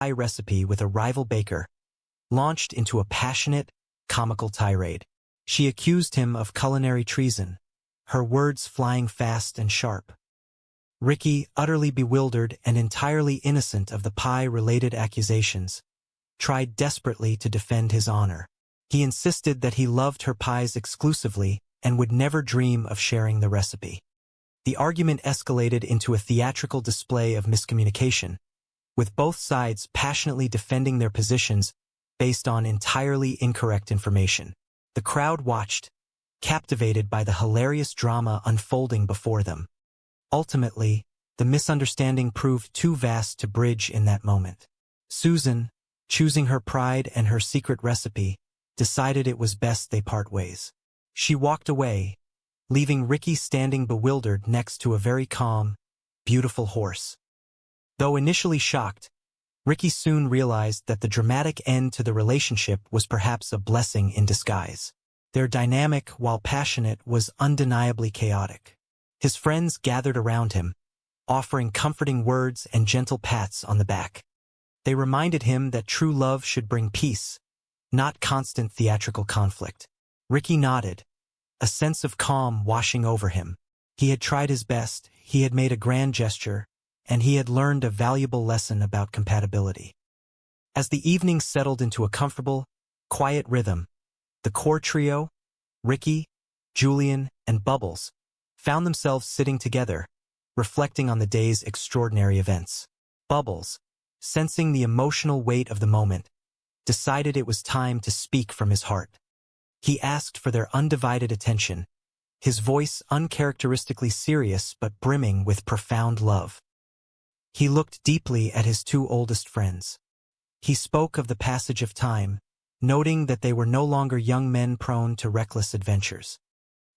pie recipe with a rival baker, launched into a passionate, comical tirade. She accused him of culinary treason, her words flying fast and sharp. Ricky, utterly bewildered and entirely innocent of the pie-related accusations, tried desperately to defend his honor. He insisted that he loved her pies exclusively and would never dream of sharing the recipe. The argument escalated into a theatrical display of miscommunication, with both sides passionately defending their positions based on entirely incorrect information. The crowd watched, captivated by the hilarious drama unfolding before them. Ultimately, the misunderstanding proved too vast to bridge in that moment. Susan, choosing her pride and her secret recipe, decided it was best they part ways. She walked away, leaving Ricky standing bewildered next to a very calm, beautiful horse. Though initially shocked, Ricky soon realized that the dramatic end to the relationship was perhaps a blessing in disguise. Their dynamic, while passionate, was undeniably chaotic. His friends gathered around him, offering comforting words and gentle pats on the back. They reminded him that true love should bring peace, not constant theatrical conflict. Ricky nodded, a sense of calm washing over him. He had tried his best, he had made a grand gesture, and he had learned a valuable lesson about compatibility. As the evening settled into a comfortable, quiet rhythm, the core trio, Ricky, Julian, and Bubbles, found themselves sitting together, reflecting on the day's extraordinary events. Bubbles, sensing the emotional weight of the moment, decided it was time to speak from his heart. He asked for their undivided attention, his voice uncharacteristically serious but brimming with profound love. He looked deeply at his two oldest friends. He spoke of the passage of time, noting that they were no longer young men prone to reckless adventures.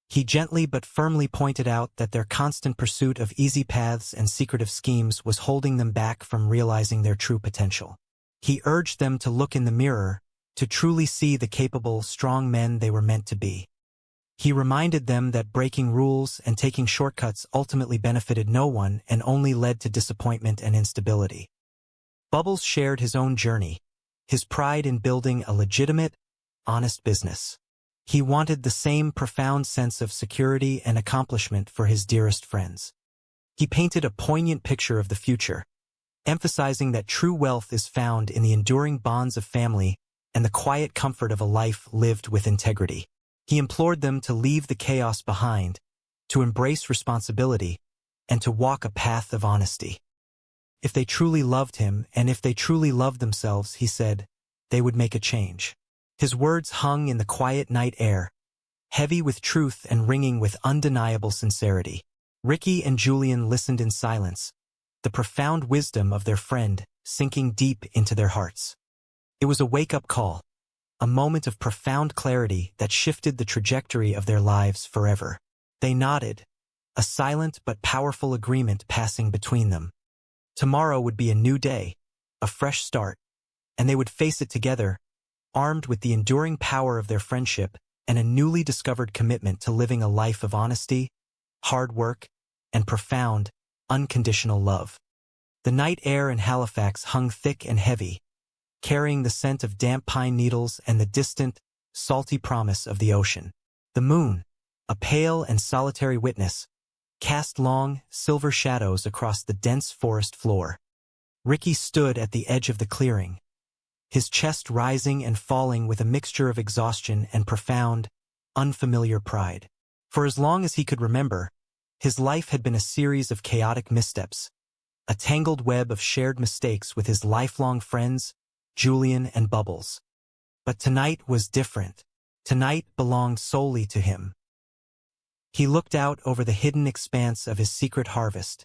He gently but firmly pointed out that their constant pursuit of easy paths and secretive schemes was holding them back from realizing their true potential. He urged them to look in the mirror, to truly see the capable, strong men they were meant to be. He reminded them that breaking rules and taking shortcuts ultimately benefited no one and only led to disappointment and instability. Bubbles shared his own journey, his pride in building a legitimate, honest business. He wanted the same profound sense of security and accomplishment for his dearest friends. He painted a poignant picture of the future, emphasizing that true wealth is found in the enduring bonds of family and the quiet comfort of a life lived with integrity. He implored them to leave the chaos behind, to embrace responsibility, and to walk a path of honesty. If they truly loved him, and if they truly loved themselves, he said, they would make a change. His words hung in the quiet night air, heavy with truth and ringing with undeniable sincerity. Ricky and Julian listened in silence, the profound wisdom of their friend sinking deep into their hearts. It was a wake-up call, a moment of profound clarity that shifted the trajectory of their lives forever. They nodded, a silent but powerful agreement passing between them. Tomorrow would be a new day, a fresh start, and they would face it together, armed with the enduring power of their friendship and a newly discovered commitment to living a life of honesty, hard work, and profound, unconditional love. The night air in Halifax hung thick and heavy, carrying the scent of damp pine needles and the distant, salty promise of the ocean. The moon, a pale and solitary witness, cast long, silver shadows across the dense forest floor. Ricky stood at the edge of the clearing, his chest rising and falling with a mixture of exhaustion and profound, unfamiliar pride. For as long as he could remember, his life had been a series of chaotic missteps, a tangled web of shared mistakes with his lifelong friends, Julian and Bubbles. But tonight was different. Tonight belonged solely to him. He looked out over the hidden expanse of his secret harvest,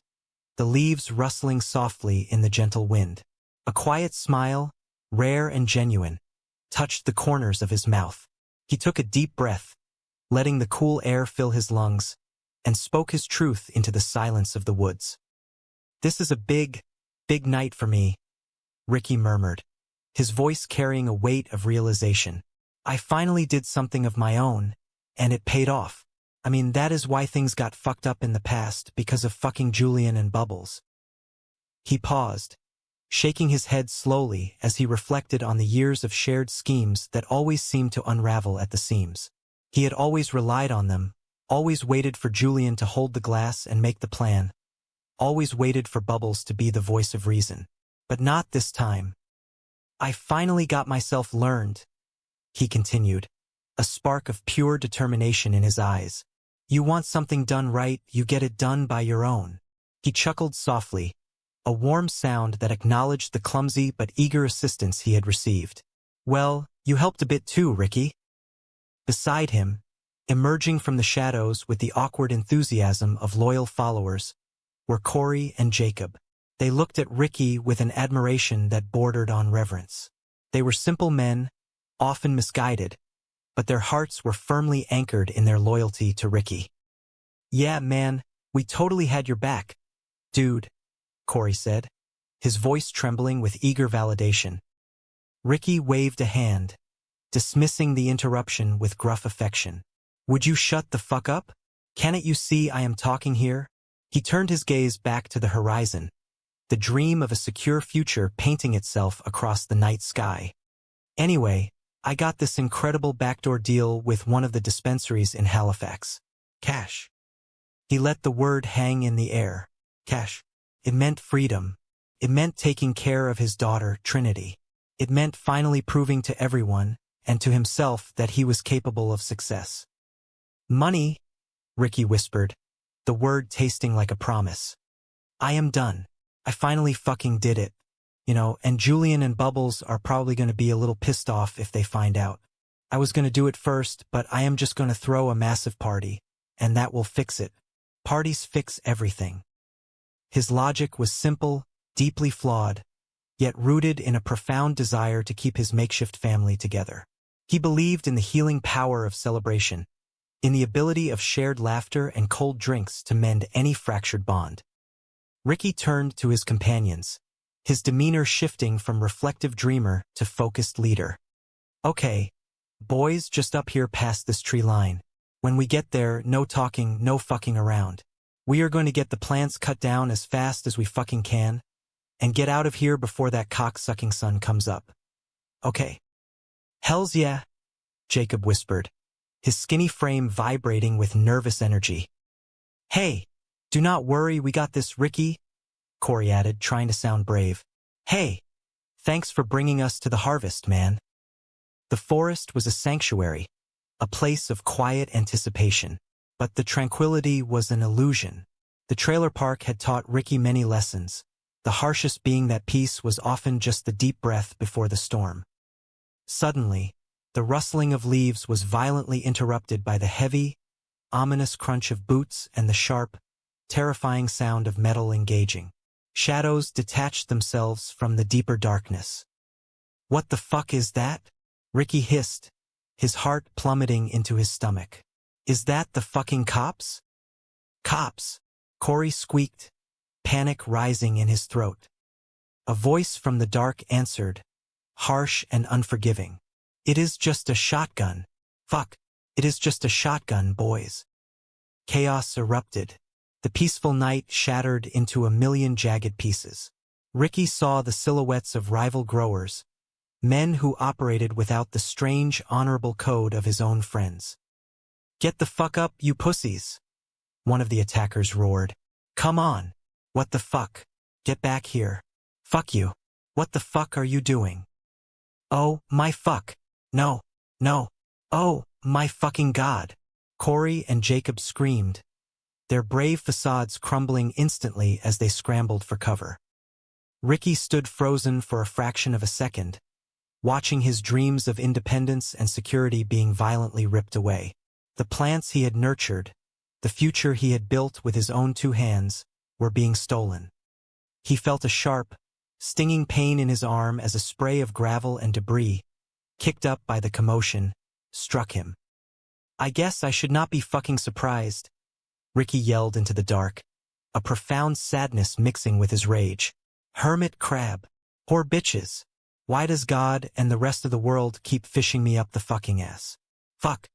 the leaves rustling softly in the gentle wind. A quiet smile, rare and genuine, touched the corners of his mouth. He took a deep breath, letting the cool air fill his lungs, and spoke his truth into the silence of the woods. "This is a big, big night for me," Ricky murmured, his voice carrying a weight of realization. "I finally did something of my own, and it paid off. I mean, that is why things got fucked up in the past, because of fucking Julian and Bubbles." He paused, shaking his head slowly as he reflected on the years of shared schemes that always seemed to unravel at the seams. He had always relied on them, always waited for Julian to hold the glass and make the plan, always waited for Bubbles to be the voice of reason. But not this time. I finally got myself learned, he continued, a spark of pure determination in his eyes. You want something done right, you get it done by your own. He chuckled softly, a warm sound that acknowledged the clumsy but eager assistance he had received. Well, you helped a bit too, Ricky. Beside him, emerging from the shadows with the awkward enthusiasm of loyal followers, were Corey and Jacob. They looked at Ricky with an admiration that bordered on reverence. They were simple men, often misguided, but their hearts were firmly anchored in their loyalty to Ricky. Yeah, man, we totally had your back, dude, Corey said, his voice trembling with eager validation. Ricky waved a hand, dismissing the interruption with gruff affection. Would you shut the fuck up? Cannot you see I am talking here? He turned his gaze back to the horizon, the dream of a secure future painting itself across the night sky. Anyway, I got this incredible backdoor deal with one of the dispensaries in Halifax. Cash. He let the word hang in the air. Cash. It meant freedom. It meant taking care of his daughter, Trinity. It meant finally proving to everyone, and to himself, that he was capable of success. Money, Ricky whispered, the word tasting like a promise. I am done. I finally fucking did it. And Julian and Bubbles are probably going to be a little pissed off if they find out. I was going to do it first, but I am just going to throw a massive party, and that will fix it. Parties fix everything. His logic was simple, deeply flawed, yet rooted in a profound desire to keep his makeshift family together. He believed in the healing power of celebration, in the ability of shared laughter and cold drinks to mend any fractured bond. Ricky turned to his companions, his demeanor shifting from reflective dreamer to focused leader. Okay, boys, just up here past this tree line. When we get there, no talking, no fucking around. We are going to get the plants cut down as fast as we fucking can, and get out of here before that cock-sucking sun comes up. Okay. Hells yeah, Jacob whispered, his skinny frame vibrating with nervous energy. Hey, do not worry, we got this, Ricky, Corey added, trying to sound brave. Hey, thanks for bringing us to the harvest, man. The forest was a sanctuary, a place of quiet anticipation, but the tranquility was an illusion. The trailer park had taught Ricky many lessons, the harshest being that peace was often just the deep breath before the storm. Suddenly, the rustling of leaves was violently interrupted by the heavy, ominous crunch of boots and the sharp, terrifying sound of metal engaging. Shadows detached themselves from the deeper darkness. What the fuck is that? Ricky hissed, his heart plummeting into his stomach. Is that the fucking cops? Cops, Corey squeaked, panic rising in his throat. A voice from the dark answered, harsh and unforgiving. It is just a shotgun. Fuck, it is just a shotgun, boys. Chaos erupted. The peaceful night shattered into a million jagged pieces. Ricky saw the silhouettes of rival growers, men who operated without the strange, honorable code of his own friends. Get the fuck up, you pussies, one of the attackers roared. Come on. What the fuck? Get back here. Fuck you. What the fuck are you doing? Oh, my fuck. No. No. Oh, my fucking God. Corey and Jacob screamed, their brave facades crumbling instantly as they scrambled for cover. Ricky stood frozen for a fraction of a second, watching his dreams of independence and security being violently ripped away. The plants he had nurtured, the future he had built with his own two hands, were being stolen. He felt a sharp, stinging pain in his arm as a spray of gravel and debris, kicked up by the commotion, struck him. I guess I should not be fucking surprised, Ricky yelled into the dark, a profound sadness mixing with his rage. Hermit crab. Poor bitches. Why does God and the rest of the world keep fishing me up the fucking ass? Fuck.